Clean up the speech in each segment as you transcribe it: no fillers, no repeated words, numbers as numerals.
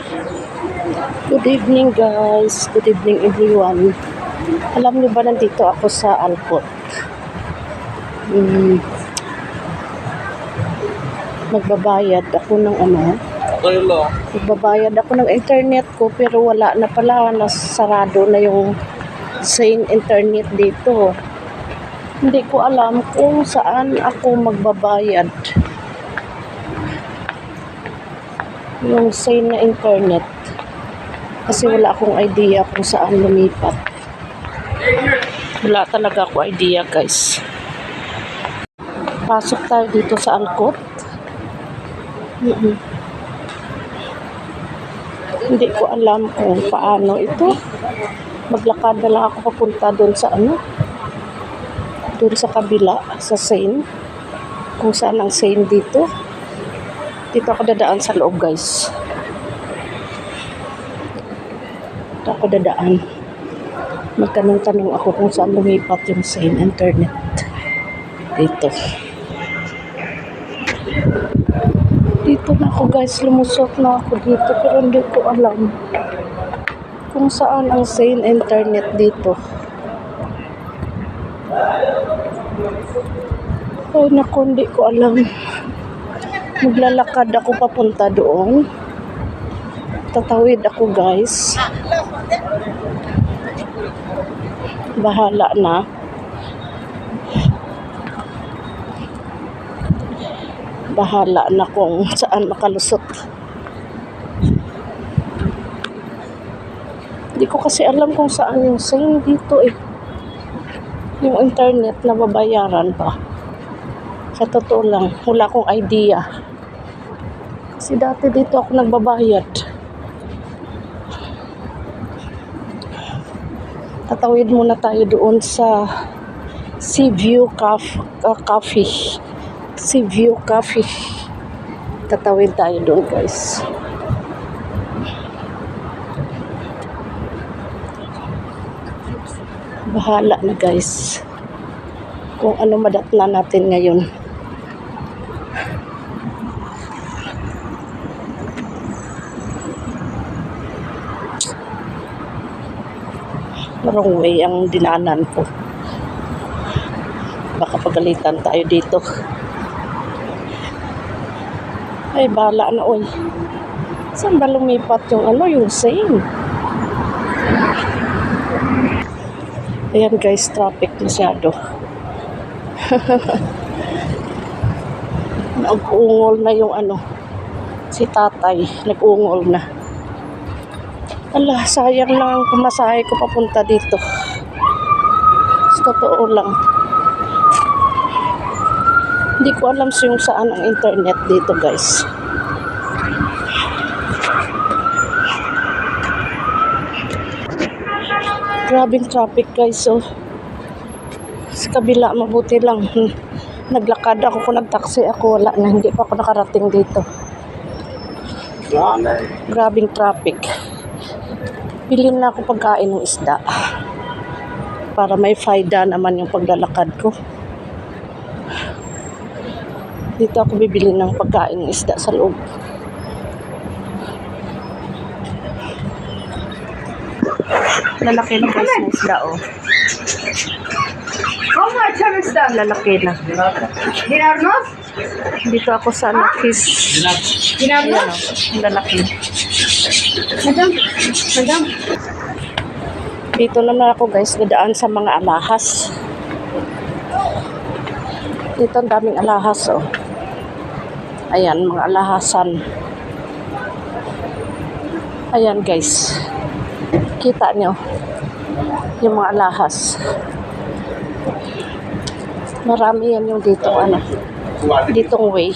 Good evening guys, good evening everyone. Alam niyo ba nandito ako sa Alcott? Magbabayad ako ng magbabayad ako ng internet ko pero wala na pala, nasarado na yung Zain internet dito. Hindi ko alam kung saan ako magbabayad. Yung Zain na internet. Kasi wala akong idea kung saan lumipat. Wala talaga ako idea guys. Pasok tayo dito sa Alcott. Hindi ko alam kung paano ito. Maglakad na lang ako papunta doon sa doon sa kabila, sa Zain. Kung saan ang Zain dito. Dito ako dadaan sa loob guys. Dito ako dadaan. Magtanong-tanong ako kung saan lumipat yung Zain internet. Dito. Dito na ako guys, lumusot na ako dito pero hindi ko alam kung saan ang Zain internet dito. Ay naku, hindi ko alam. Maglalakad ako papunta doon. Tatawid ako guys. Bahala na. Bahala na kung saan makalusot. Hindi ko kasi alam kung saan yung Zain dito eh. Yung internet na babayaran pa. Sa totoo lang, wala akong idea. Kasi dati dito ako nagbabayad. Tatawid muna tayo doon sa Seaview Cafe. Seaview Cafe. Tatawid tayo doon guys. Bahala na guys. Kung ano madatnan natin ngayon. Wrong way ang dinaanan ko. Baka pagalitan tayo dito. Ay, bahala na oy. Saan ba lumipat yung yung Zain? Ayan guys, traffic masyado. Nag-ungol na yung si tatay. Nag-ungol na. Ala, sayang lang ang pumasahe ko papunta dito. Sa totoo lang. Hindi ko alam yung saan ang internet dito guys. Grabing traffic guys. So, sa kabila mabuti lang. Naglakad ako, kung nagtaksi ako, wala na. Hindi pa ako nakarating dito. Grabing traffic. Bilhin na ako pagkain ng isda. Para may faida naman yung paglalakad ko. Dito ako bibili ng pagkain ng isda sa loob. Lalaki na guys ng isda How much are isda? Lalaki na. Dinarnos? Dito ako sa fish. Dinarnos? Lalaki. Madam? Dito naman ako guys, dadaan sa mga alahas. Dito ang daming alahas Ayan, mga alahasan. Ayan guys. Kita nyo yung mga alahas. Marami yan yung ditong way.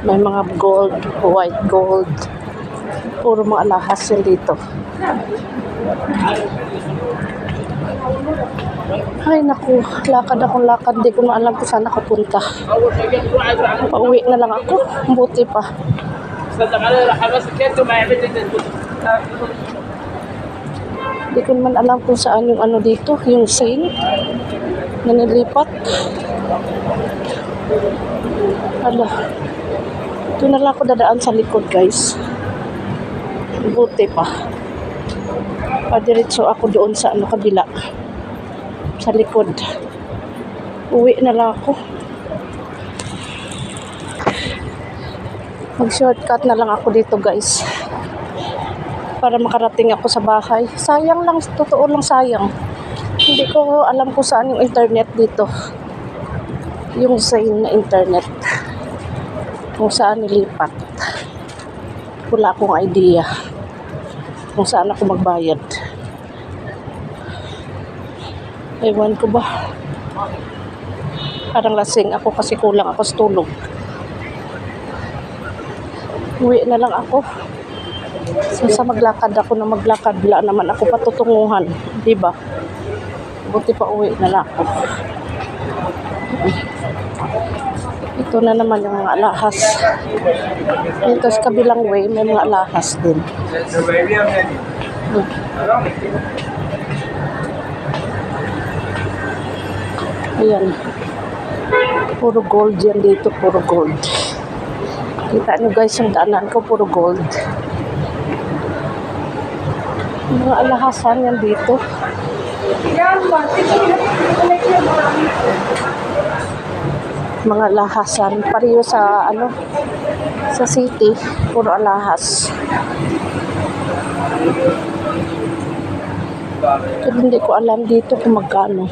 May mga gold, white gold. Puro mga alahas yun dito. Ay naku, lakad akong lakad. Di ko na alam kung saan ako punta. Pauwi na lang ako. Buti pa. Di ko naman alam kung saan yung dito, yung Zain na nilipat. Hala. Doon na lang ako dadaan sa likod guys. Buti pa. Padiretso ako doon sa ano kabila. Sa likod. Uwi na lang ako. Mag-shortcut na lang ako dito guys. Para makarating ako sa bahay. Sayang lang, totoo lang sayang. Hindi ko alam kung saan yung internet dito. Yung Zain na internet. Kung saan nilipat. Wala akong idea kung saan ako magbayad. Ewan ko ba. Parang lasing ako kasi kulang ako sa tulog. Uwi na lang ako. Sa maglakad ako na maglakad. Wala naman ako patutunguhan. Diba? Buti pa uwi na lang ako. Ito na naman yung mga alahas. Dito sa kabilang way, may mga alahas din. Ayan. Puro gold yan dito, puro gold. Kita nyo guys, yung daanan ko, puro gold. Mga alahasan yan dito. Mga alahasan. Pareho sa, ano, sa city, puro alahas. Pero hindi ko alam dito kung magkano.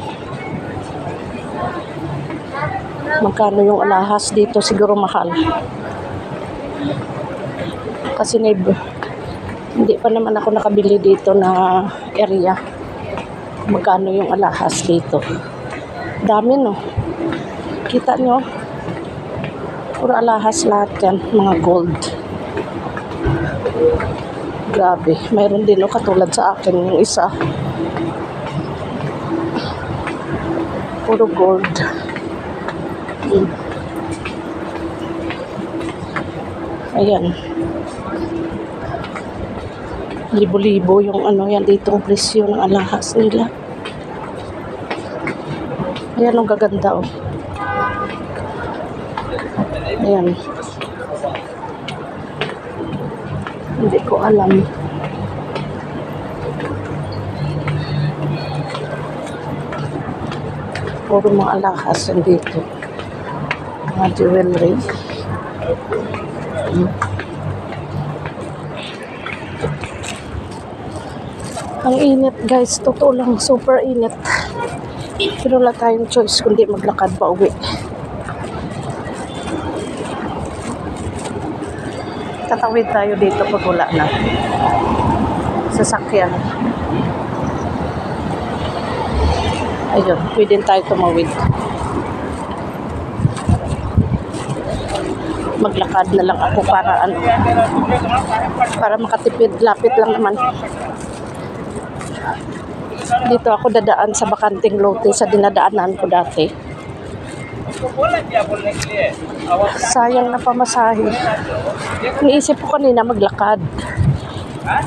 Magkano yung alahas dito, siguro mahal. Kasi hindi pa naman ako nakabili dito na area. Magkano yung alahas dito. Dami no. Kita nyo. Puro alahas lahat yan. Mga gold. Grabe. Mayroon din no, katulad sa akin yung isa. Puro gold. Ayan. Libo-libo yung ano yan dito ang presyo ng alahas nila. Ayan ang gaganda oh. Ayan. Hindi ko alam. Puro mga alahas yan dito. Mga jewelry. Ang init guys, totoo lang, super init. Pero wala tayong choice kundi maglakad pa uwi. Tatawid tayo dito pag wala na sasakyan. Ayun, pwede tayo tumawid. Maglakad na lang ako para ano, para makatipid, lapit lang naman. Dito ako dadaan sa bakanting lote sa dinadaanan ko dati. Sayang na pamasahe. Niisip ko kanina maglakad.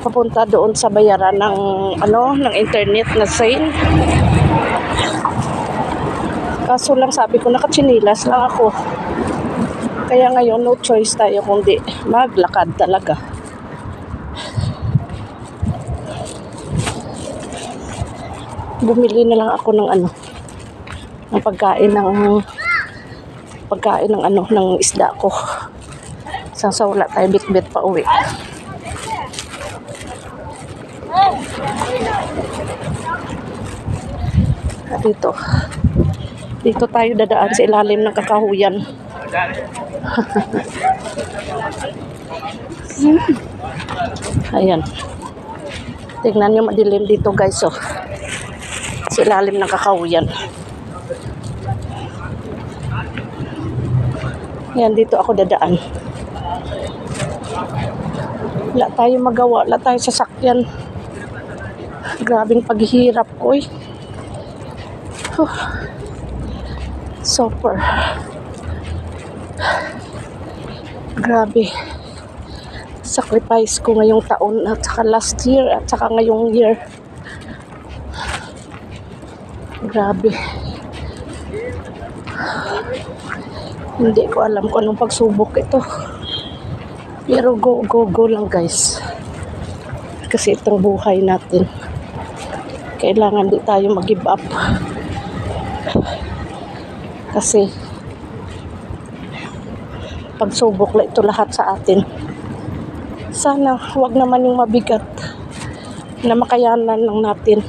Papunta doon sa bayaran ng ano, ng internet na Zain. Kaso lang sabi ko nakatsinilas lang ako. Kaya ngayon no choice tayo kundi maglakad talaga. Bumili na lang ako ng ano, ng pagkain ng ano, ng isda ko. Sa wala tayo bit-bit pa uwi. Dito tayo dadaan sa ilalim ng kakahuyan. Ayan. Tingnan nyo, madilim dito guys oh. Sa ilalim ng kakahuyan. Ayan, dito ako dadaan. Wala tayo magawa, wala tayo sasakyan. Grabing paghihirap ko eh. Super. Grabe. Sacrifice ko ngayong taon at saka last year at saka ngayong year. Grabe. Hindi ko alam kung anong pagsubok ito. Pero go lang guys. Kasi itong buhay natin, kailangan di tayo mag-give up. Kasi pagsubok lang ito lahat sa atin. Sana wag naman yung mabigat na makayanan lang natin.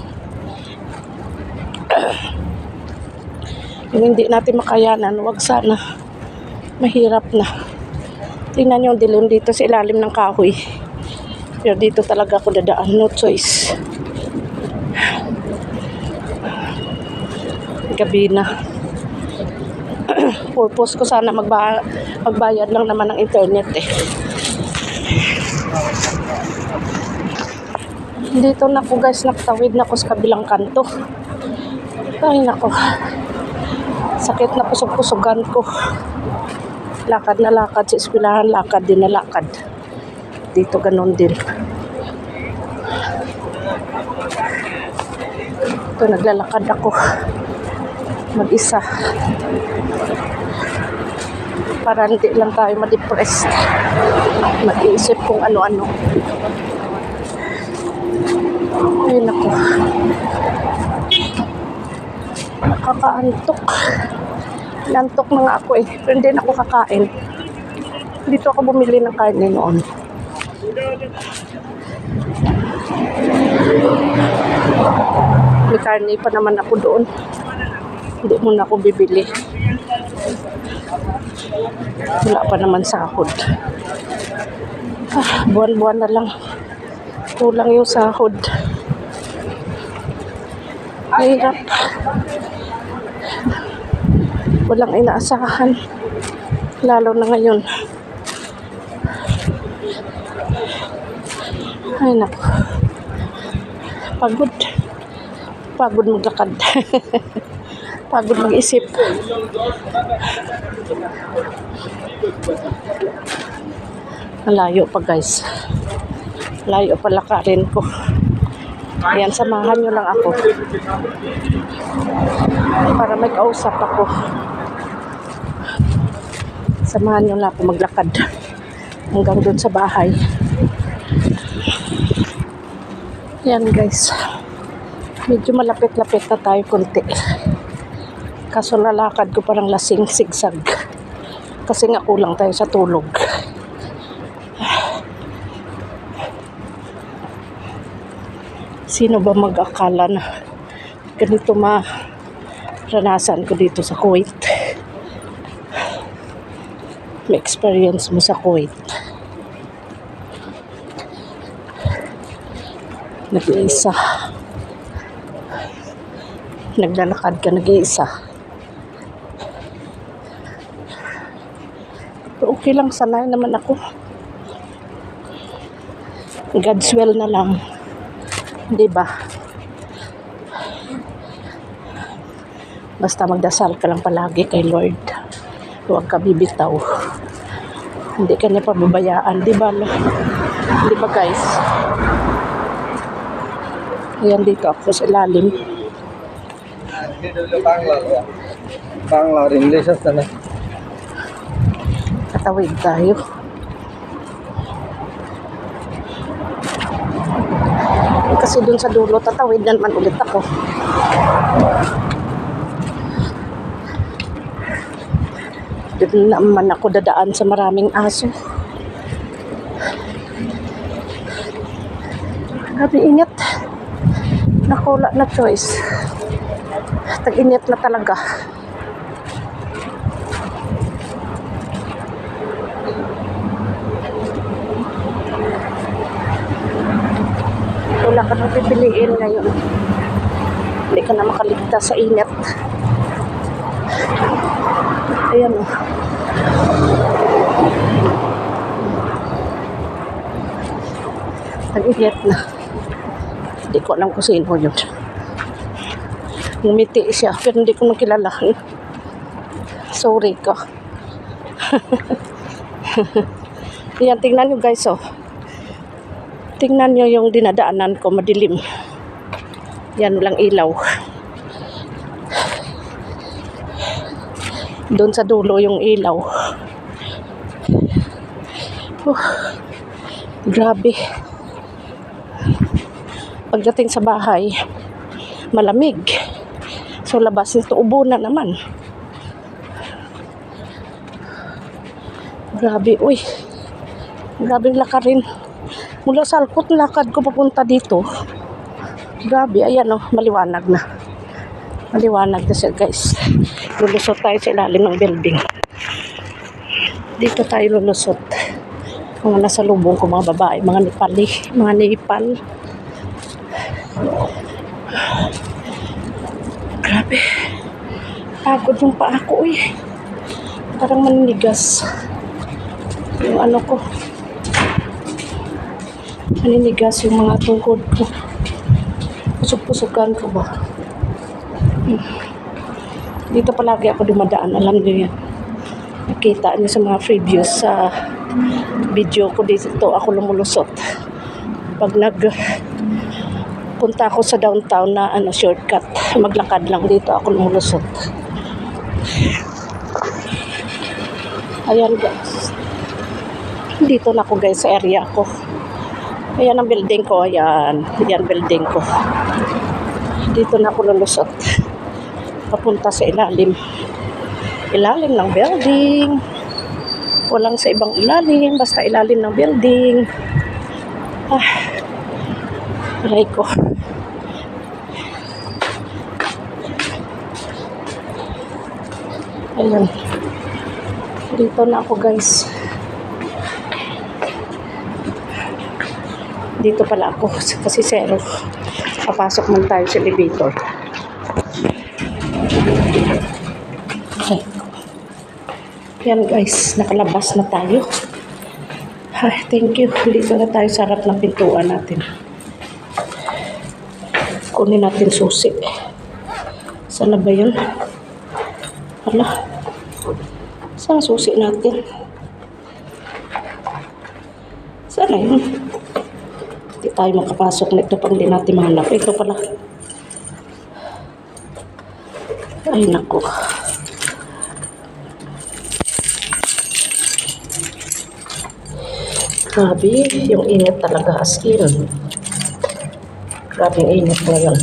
Yung hindi natin makayanan, wag sana. Mahirap na. Tingnan yung dilim dito sa ilalim ng kahoy. Pero dito talaga ako dadaan. No choice. Gabi na. Purpose ko sana magbayad lang naman ng internet eh. Dito na ako guys, nakatawid na ako sa kabilang kanto. Ay nako. Sakit na pusog-pusogan ko. Lakad na lakad sa eskwelahan, lakad din na lakad. Dito ganun din. Ito naglalakad ako. Mag-isa. Para hindi lang tayo ma-depressed. Mag-iisip kung ano-ano. Ay nako. Nakakaantok. Nantok na nga ako eh. Pero hindi na ako kakain. Dito ako bumili ng karne noon. May karne pa naman ako doon. Hindi muna ako bibili. Wala pa naman sahod. Buwan-buwan na lang. Kulang yung sahod. Hirap. Walang inaasahan. Lalo na ngayon. Ay naku. Pagod. Pagod maglakad. Pagod mag-isip. Malayo pa guys. Layo pa lakarin ko. Ayan, samahan nyo lang ako. Para may kausap ako. Samahan nyo lang ako maglakad. Hanggang dun sa bahay. Ayan guys. Medyo malapit-lapit na tayo konti. Kaso lalakad ko parang lasing sigsag. Kasi nga kulang tayo sa tulog. Sino ba mag-akala na ganito maranasan ko dito sa Kuwait? May experience mo sa Kuwait. Nag-iisa. Naglalakad ka nag-iisa. Pero okay lang, sanay naman ako. God's will na lang. Diba? Basta magdasal ka lang palagi kay Lord. Huwag ka bibitaw. Hindi ka niya pababayaan. Diba? Diba guys? Ayan dito ako sa ilalim. Bangla English na. Katawid tayo. Kasi dun sa dulo, tatawid na naman ulit ako. Dun naman ako dadaan sa maraming aso. Grabe init. Nakula na choice. Tag-init na talaga. Wala ka nang pipiliin ngayon. Hindi ka na makaligtas sa init. Ayan o. Tag-init na. Hindi ko alam kung sino yun. Ngumiti siya, pero hindi ko makilala. Sorry ka. Ayan, tingnan nyo guys oh. Tingnan nyo yung dinadaanan ko, madilim. Yan, walang ilaw. Doon sa dulo yung ilaw. Grabe. Pagdating sa bahay, malamig. So labas nito, ubo na naman. Grabe, uy. Grabing lakarin. Mula sa Alcott, lakad ko papunta dito. Grabe, ayan oh, maliwanag na. Maliwanag na siya, guys. Lulusot tayo sa ilalim ng building. Dito tayo lulusot. Mga nasa lubong ko, mga babae, mga Nepali, mga Nepal. Grabe. Pagod yung paa ko, uy. Parang maninigas. Yung ano ko. Maninigas yung mga tungkod ko. Pusok-pusukan ko ba? Dito palagi ako dumadaan. Alam niyo yan. Nakita niyo sa mga previews sa video ko dito. Ako lumulusot. Pag punta ako sa downtown na shortcut. Maglakad lang dito ako lumulusot. Ayan guys. Dito na ako guys sa area ko. Ayan ang building ko. Ayan. Ayan building ko. Dito na ako lulusot. Papunta sa ilalim. Ilalim ng building. Walang sa ibang ilalim. Basta ilalim ng building. Aray ko. Ayan. Dito na ako guys. Dito pala ako kasi zero. Papasok man tayo sa elevator. Okay. Yan guys, nakalabas na tayo. Ay, thank you. Dito na tayo sa harap ng pintuan natin. Kunin natin susi. Saan na ba yun? Hala. Saan susi natin? Saan na yun? Hindi tayo makapasok na ito pang di natin mahanap. Ito pala. Ay, naku. Grabe, yung init talaga as in. Grabe yung init ngayon.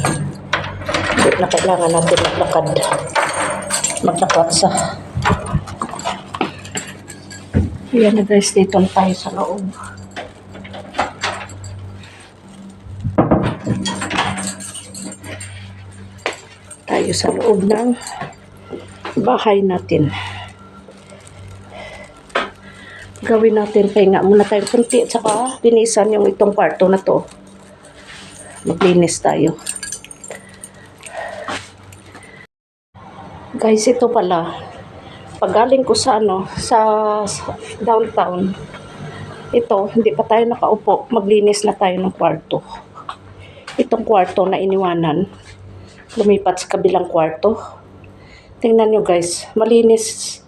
Hindi na kailangan natin maglakad. Maglakad sa... Ayan na guys, dito na tayo sa loob. Tayo sa loob ng bahay natin. Gawin natin, pahinga muna tayo kunti at saka linisan yung itong kwarto na to. Maglinis tayo. Guys, ito pala. Pagaling ko sa sa downtown. Ito, hindi pa tayo nakaupo. Maglinis na tayo ng kwarto. Itong kwarto na iniwanan. Lumipat sa kabilang kwarto. Tingnan nyo guys, malinis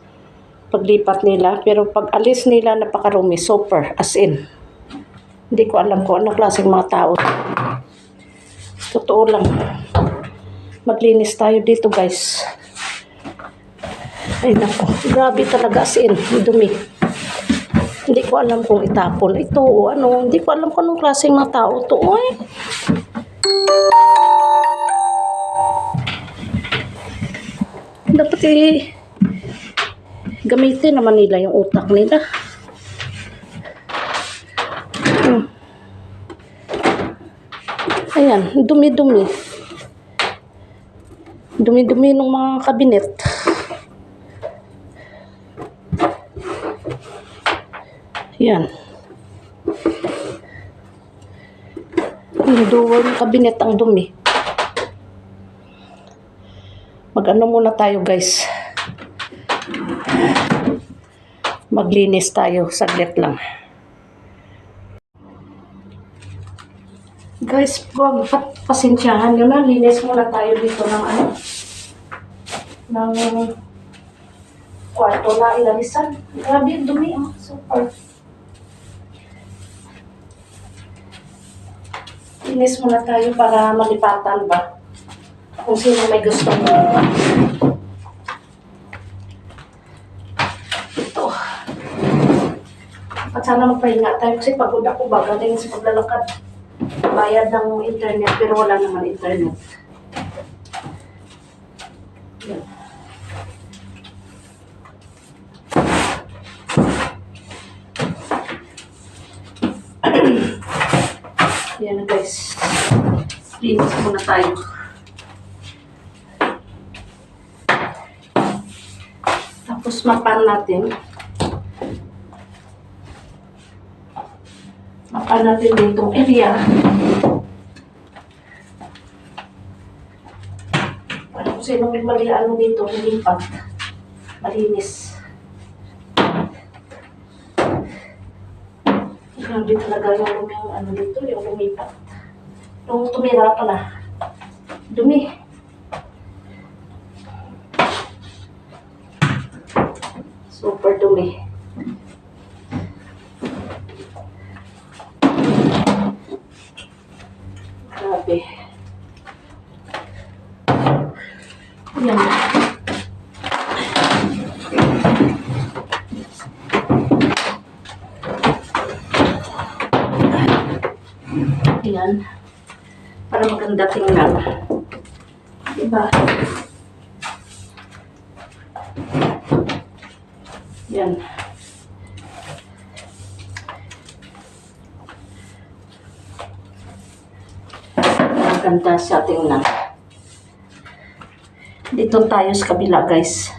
paglipat nila, pero pag alis nila napakarumi, super, as in. Hindi ko alam kung anong klaseng mga tao. Totoo lang. Maglinis tayo dito guys. Ay nako, grabe talaga as in, dumi. Hindi ko alam kung itapon ito o ano, hindi ko alam kung anong klaseng mga tao to. Dapat gamitin naman nila yung utak nila. Ayan, dumi-dumi. Dumi-dumi ng mga kabinet. Yan. Yung duwal ng kabinet ang dumi. Mag-ano muna tayo guys. Maglinis tayo, saglit lang. Guys, huwag pasensyahan nyo na. Linis muna tayo dito ng ng kwarto na ilalisan. Grabe yung dumi. Super. Linis muna tayo para malipatan ba? Kung sino may gusto mo. Ito. At sana magpahinga tayo kasi pagod ako ba galing sa paglalakad. Bayad ng internet pero wala naman internet. Yan. Yan na guys. Linis muna tayo. Tapos mapan natin. Mapan natin ditong area. Para kung sinong mali ano dito, nilipat. Malinis. Grabe talaga yung ano dito, yung lumipat. Yung tumira pala. Dumi. Super dumi. Grabe. Yan. Yan. Para maganda tingnan. Diba? Yan. Maganda siya tingnan. Dito tayo sa kabila, guys.